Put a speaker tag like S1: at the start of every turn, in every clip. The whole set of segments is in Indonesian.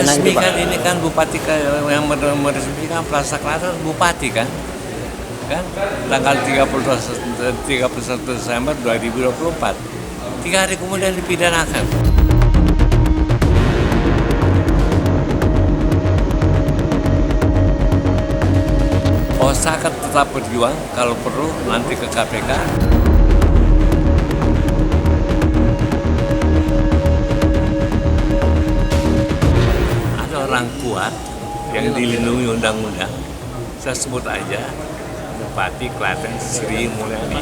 S1: meresmikan ini kan Bupati yang meresmikan Plaza Klaten Bupati kan tanggal 31 Desember 2024. 3 hari kemudian dipidanakan. Saya akan tetap berjuang, kalau perlu nanti ke KPK. Ada orang kuat yang dilindungi undang-undang, saya sebut aja Bupati Klaten Sri Mulyani.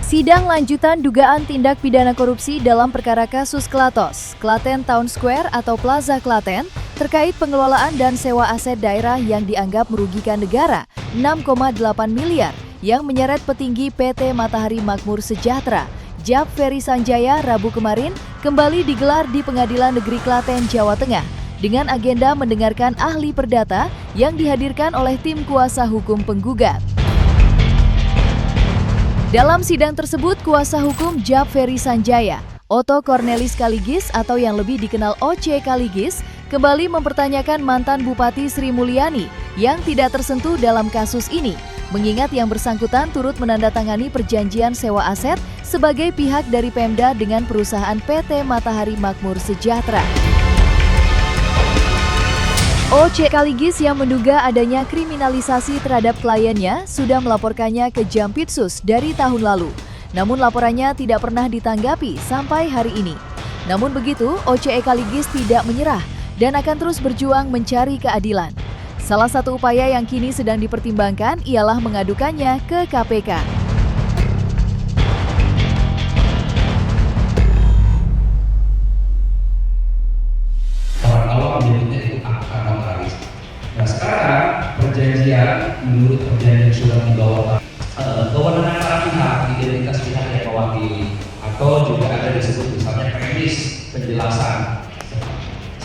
S2: Sidang lanjutan dugaan tindak pidana korupsi dalam perkara kasus Klatos, Klaten Town Square atau Plaza Klaten, terkait pengelolaan dan sewa aset daerah yang dianggap merugikan negara 6,8 miliar yang menyeret petinggi PT Matahari Makmur Sejahtera, Jab Ferry Sanjaya, Rabu kemarin kembali digelar di Pengadilan Negeri Klaten, Jawa Tengah dengan agenda mendengarkan ahli perdata yang dihadirkan oleh tim kuasa hukum penggugat. Dalam sidang tersebut, kuasa hukum Jab Ferry Sanjaya, Otto Cornelis Kaligis atau yang lebih dikenal OC Kaligis, kembali mempertanyakan mantan Bupati Sri Mulyani yang tidak tersentuh dalam kasus ini, mengingat yang bersangkutan turut menandatangani perjanjian sewa aset sebagai pihak dari Pemda dengan perusahaan PT Matahari Makmur Sejahtera. OC Kaligis yang menduga adanya kriminalisasi terhadap kliennya sudah melaporkannya ke Jampitsus dari tahun lalu. Namun laporannya tidak pernah ditanggapi sampai hari ini. Namun begitu, OC Kaligis tidak menyerah dan akan terus berjuang mencari keadilan. Salah satu upaya yang kini sedang dipertimbangkan ialah mengadukannya ke KPK.
S3: Perjanjian menurut perjanjian sudah membawa kewenangan para pihak, identitas pihak yang mewakili, atau juga ada disebut misalnya premis penjelasan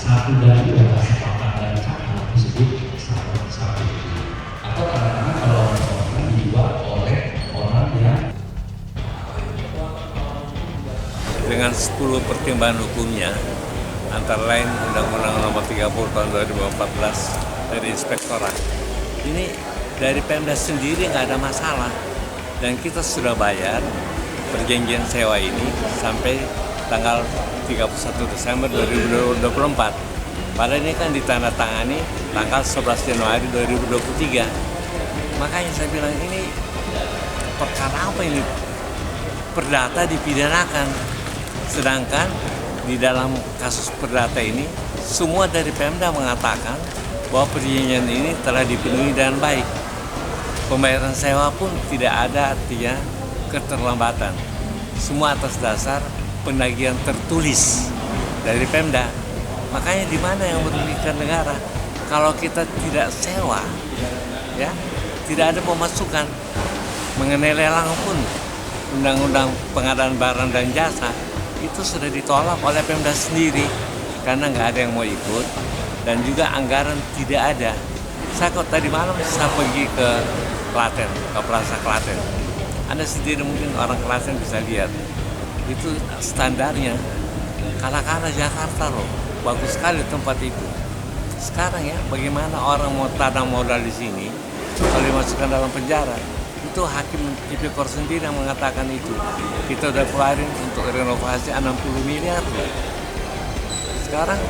S3: 1 dan 2 kesepakatan hal tersebut satu atau kadang-kadang kalau orang dibuat oleh orang yang
S1: Dengan 10 pertimbangan hukumnya, antara lain Undang-Undang Nomor 30 Tahun 2014 dari Inspektorat. Ini dari Pemda sendiri nggak ada masalah, dan kita sudah bayar perjanjian sewa ini sampai tanggal 31 Desember 2024. Padahal ini kan ditandatangani tanggal 11 Januari 2023. Makanya saya bilang ini perkara apa ini? Perdata dipidanakan, sedangkan di dalam kasus perdata ini semua dari Pemda mengatakan bahwa perjanjian ini telah dipenuhi dengan baik. Pembayaran sewa pun tidak ada artinya keterlambatan. Semua atas dasar penagihan tertulis dari Pemda. Makanya di mana yang merugikan negara? Kalau kita tidak sewa, ya, tidak ada pemasukan. Mengenai lelang pun, Undang-Undang Pengadaan Barang dan Jasa itu sudah ditolak oleh Pemda sendiri karena nggak ada yang mau ikut. Dan juga anggaran tidak ada. Saya kok tadi malam saya pergi ke Klaten, ke Plaza Klaten. Anda sendiri mungkin orang Klaten bisa lihat. Itu standarnya kalah-kalah Jakarta loh. Bagus sekali tempat itu. Sekarang ya, bagaimana orang mau tanam modal di sini, kalau dimasukkan dalam penjara, itu Hakim Tipikor sendiri yang mengatakan itu. Kita udah keluarin untuk renovasi 60 miliar loh. Sekarang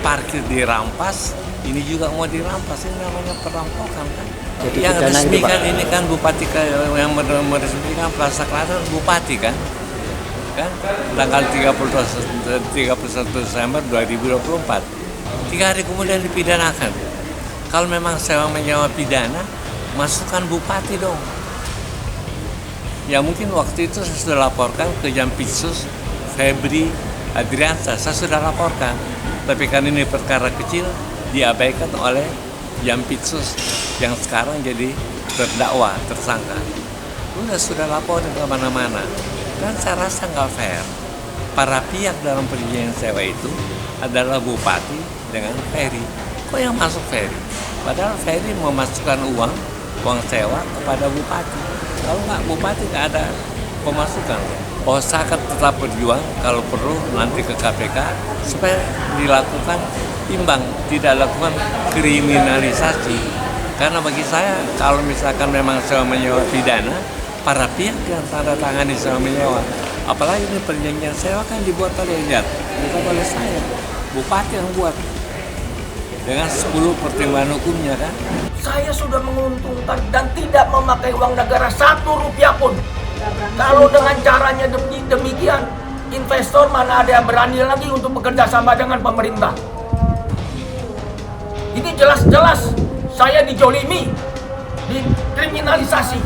S1: parkir dirampas, ini juga mau dirampas, ini namanya perampokan kan.
S4: Jadi
S1: yang resmikan ini kan Bupati yang meresmikan Plaza Klaten Bupati kan tanggal 31 Desember 2024. 3 hari kemudian dipidanakan. Kalau memang sewa menyewa pidana, masukkan Bupati dong. Ya mungkin waktu itu saya sudah laporkan ke Jampitsus Febri Adriansa, saya sudah laporkan. Tapi kan ini perkara kecil diabaikan oleh Jampitsus yang sekarang jadi terdakwa, tersangka. Sudah laporin ke mana-mana. Dan saya rasa nggak fair. Para pihak dalam perjanjian sewa itu adalah Bupati dengan Ferry. Kok yang masuk Ferry? Padahal Ferry memasukkan uang uang sewa kepada bupati. Kalau nggak, bupati nggak ada pemasukan. Saya akan tetap berjuang kalau perlu nanti ke KPK supaya dilakukan imbang, tidak lakukan kriminalisasi. Karena bagi saya, kalau misalkan memang sewa menyewa pidana, para pihak yang tanda tangan di sewa menyewa, apalagi ini perjanjian sewa kan dibuat oleh Ejat, bukan oleh saya, bupati yang buat dengan 10 pertimbangan hukumnya kan.
S4: Saya sudah menguntungkan dan tidak memakai uang negara 1 rupiah pun. Kalau dengan caranya demikian, investor mana ada yang berani lagi untuk bekerja sama dengan pemerintah. Ini jelas-jelas saya dijolimi, dikriminalisasi.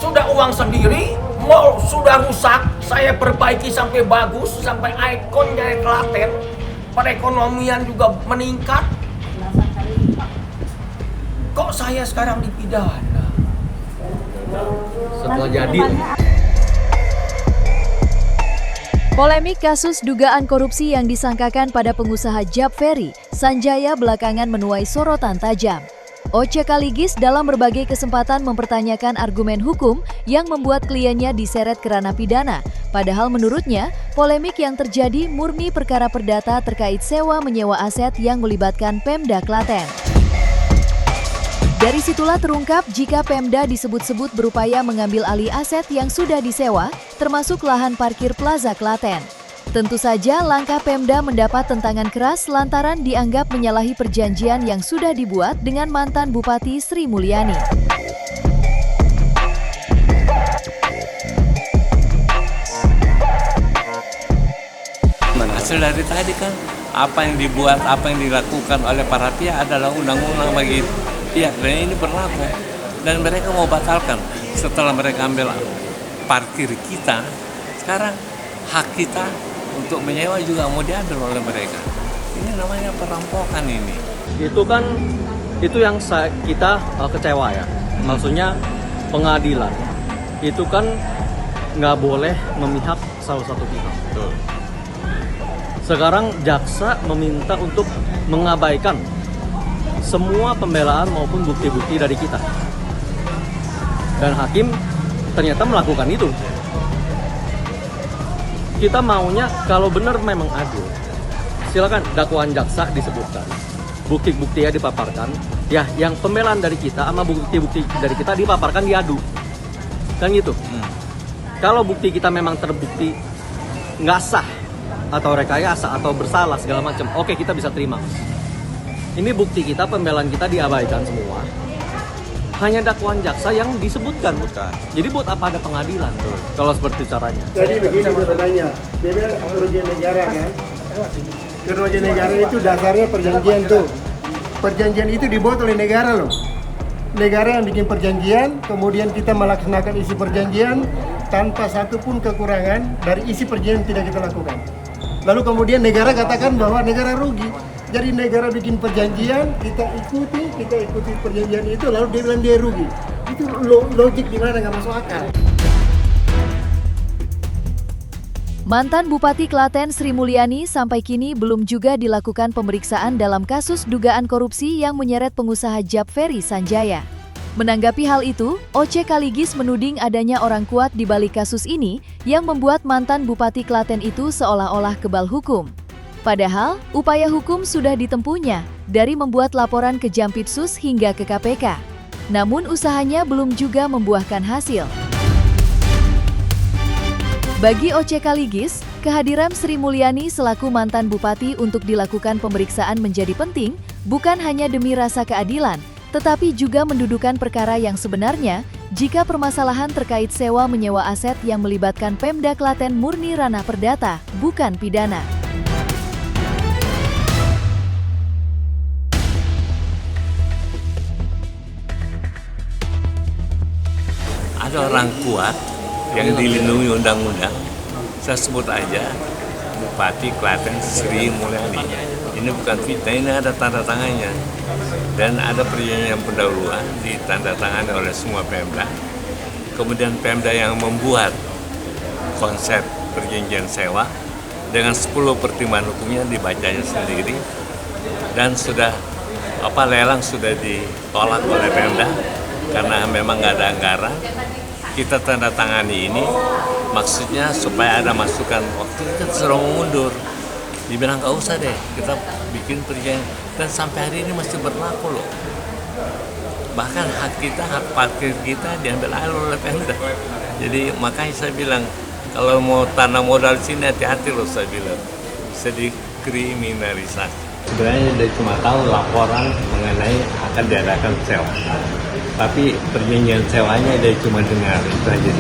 S4: Sudah uang sendiri, mall sudah rusak, saya perbaiki sampai bagus, sampai ikon dari Klaten, perekonomian juga meningkat. Kok saya sekarang dipidana?
S5: Setelah jadi.
S2: Polemik kasus dugaan korupsi yang disangkakan pada pengusaha Jab Ferry, Sanjaya belakangan menuai sorotan tajam. Oce Kaligis dalam berbagai kesempatan mempertanyakan argumen hukum yang membuat kliennya diseret ke ranah pidana. Padahal menurutnya, polemik yang terjadi murni perkara perdata terkait sewa menyewa aset yang melibatkan Pemda Klaten. Dari situlah terungkap jika Pemda disebut-sebut berupaya mengambil alih aset yang sudah disewa, termasuk lahan parkir Plaza Klaten. Tentu saja langkah Pemda mendapat tentangan keras lantaran dianggap menyalahi perjanjian yang sudah dibuat dengan mantan Bupati Sri Mulyani.
S1: Hasil dari tadi kan, apa yang dibuat, apa yang dilakukan oleh para pihak adalah undang-undang bagi pihak, dan ini berlaku. Dan mereka mau batalkan setelah mereka ambil parkir kita, sekarang hak kita untuk menyewa juga mau diambil oleh mereka. Ini namanya perampokan ini.
S5: Itu yang kita kecewa ya. Maksudnya pengadilan itu kan nggak boleh memihak salah satu pihak.
S1: Betul.
S5: Sekarang jaksa meminta untuk mengabaikan semua pembelaan maupun bukti-bukti dari kita. Dan hakim ternyata melakukan itu. Kita maunya kalau benar memang adil, silakan dakwaan jaksa disebutkan, bukti-buktinya dipaparkan, ya yang pembelaan dari kita sama bukti-bukti dari kita dipaparkan, diadu, kan gitu. Kalau bukti kita memang terbukti nggak sah atau rekayasa atau bersalah segala macam, oke, kita bisa terima. Ini bukti kita, pembelaan kita diabaikan semua. Hanya dakwaan jaksa yang disebutkan. Jadi buat apa ada pengadilan kalau seperti caranya?
S6: Jadi begini sebenarnya, dia kerugian negara kan. Kerugian negara itu dasarnya perjanjian tuh. Perjanjian itu dibuat oleh negara loh. Negara yang bikin perjanjian, kemudian kita melaksanakan isi perjanjian tanpa satupun kekurangan dari isi perjanjian yang tidak kita lakukan. Lalu kemudian negara katakan bahwa negara rugi. Jadi negara bikin perjanjian, kita ikuti perjanjian itu, lalu dia bilang dia rugi. Itu logik di mana, nggak masuk akal.
S2: Mantan Bupati Klaten Sri Mulyani sampai kini belum juga dilakukan pemeriksaan dalam kasus dugaan korupsi yang menyeret pengusaha Jab Ferry Sanjaya. Menanggapi hal itu, Oce Kaligis menuding adanya orang kuat di balik kasus ini yang membuat mantan Bupati Klaten itu seolah-olah kebal hukum. Padahal, upaya hukum sudah ditempuhnya dari membuat laporan ke Jampitsus hingga ke KPK. Namun usahanya belum juga membuahkan hasil. Bagi Oce Kaligis, kehadiran Sri Mulyani selaku mantan bupati untuk dilakukan pemeriksaan menjadi penting, bukan hanya demi rasa keadilan, tetapi juga mendudukan perkara yang sebenarnya jika permasalahan terkait sewa menyewa aset yang melibatkan Pemda Klaten murni ranah perdata, bukan pidana.
S1: Ada orang kuat yang dilindungi undang-undang, saya sebut aja Bupati Klaten Sri Mulyani. Ini bukan fitnah, ini ada tanda tangannya. Dan ada perjanjian pendahuluan ditandatangani oleh semua Pemda. Kemudian Pemda yang membuat konsep perjanjian sewa dengan 10 pertimbangan hukumnya dibacanya sendiri dan sudah lelang sudah ditolak oleh Pemda karena memang nggak ada anggaran. Kita tanda tangani ini maksudnya supaya ada masukan. Waktu itu kita suruh mundur, dibilang nggak usah deh, kita bikin perjanjian, dan sampai hari ini masih berlaku loh. Bahkan hak kita, hak parkir kita diambil alih oleh Pemda. Jadi makanya saya bilang kalau mau tanam modal sini hati-hati loh, saya bilang bisa dikriminalisasi. Sebenarnya dia cuma tahu laporan mengenai akan diadakan sewa, tapi perjanjian sewanya dia cuma dengar, itu aja.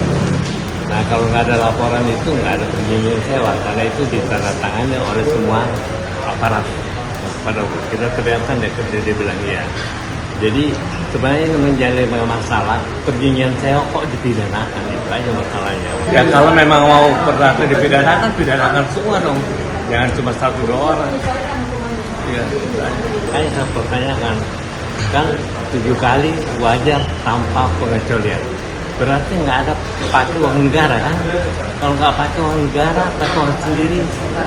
S1: Nah kalau nggak ada laporan itu nggak ada perjanjian sewa, karena itu ditandatangani oleh semua aparat. Pada kita teriakan dia bilang iya. Jadi sebenarnya ini menjadi masalah perjanjian sewa kok dipidanakan, itu aja masalahnya. Ya kalau memang mau perdata dipidanakan, pidanakan semua dong, jangan cuma 1-2 orang. Ya, kayak saya pertanyakan, kan 7 kali wajar tanpa pengecualian. Berarti nggak ada pakai uang negara kan? Kalau nggak pakai uang negara, pakai uang sendiri,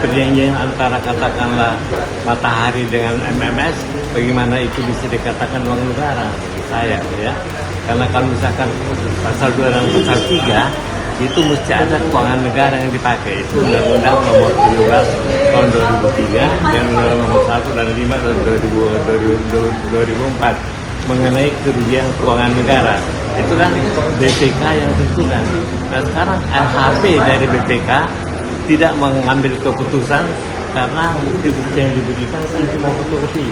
S1: perjanjian antara katakanlah Matahari dengan MMS, bagaimana itu bisa dikatakan uang negara? Bagi saya ya, karena kalau misalkan pasal 2 dan pasal 3 itu mesti ada keuangan negara yang dipakai. Itu Undang-Undang Nomor 17 Tahun 2003 dan Undang-Undang Nomor 1 dan 5 Tahun 2004 mengenai kerugian keuangan negara. Itu kan BPK yang tentukan. Dan sekarang LHP dari BPK tidak mengambil keputusan karena bukti-bukti yang diberikan cuma fotokopi.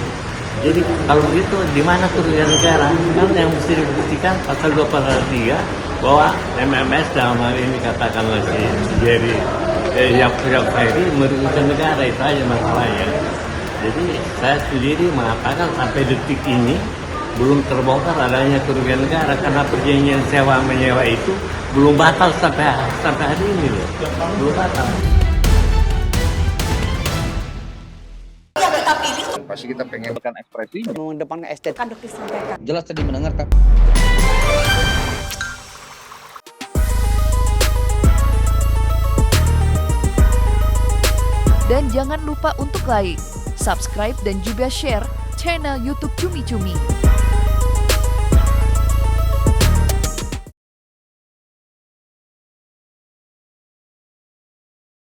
S1: Jadi kalau begitu di mana kerugian negara? Kan yang mesti dibuktikan pasal 2 pasal 3 bahwa MMS dalam hal ini katakanlah si Jerry Ferry merugikan negara, itu aja masalahnya. Jadi saya sendiri mengatakan sampai detik ini belum terbongkar adanya kerugian negara karena perjanjian sewa menyewa itu belum batal sampai hari ini loh, belum batal.
S7: Pasti kita pengen ekspresinya.
S8: Mengedepankan estetika.
S7: Jelas tadi mendengarkan.
S2: Dan jangan lupa untuk like, subscribe, dan juga share channel YouTube Cumi Cumi.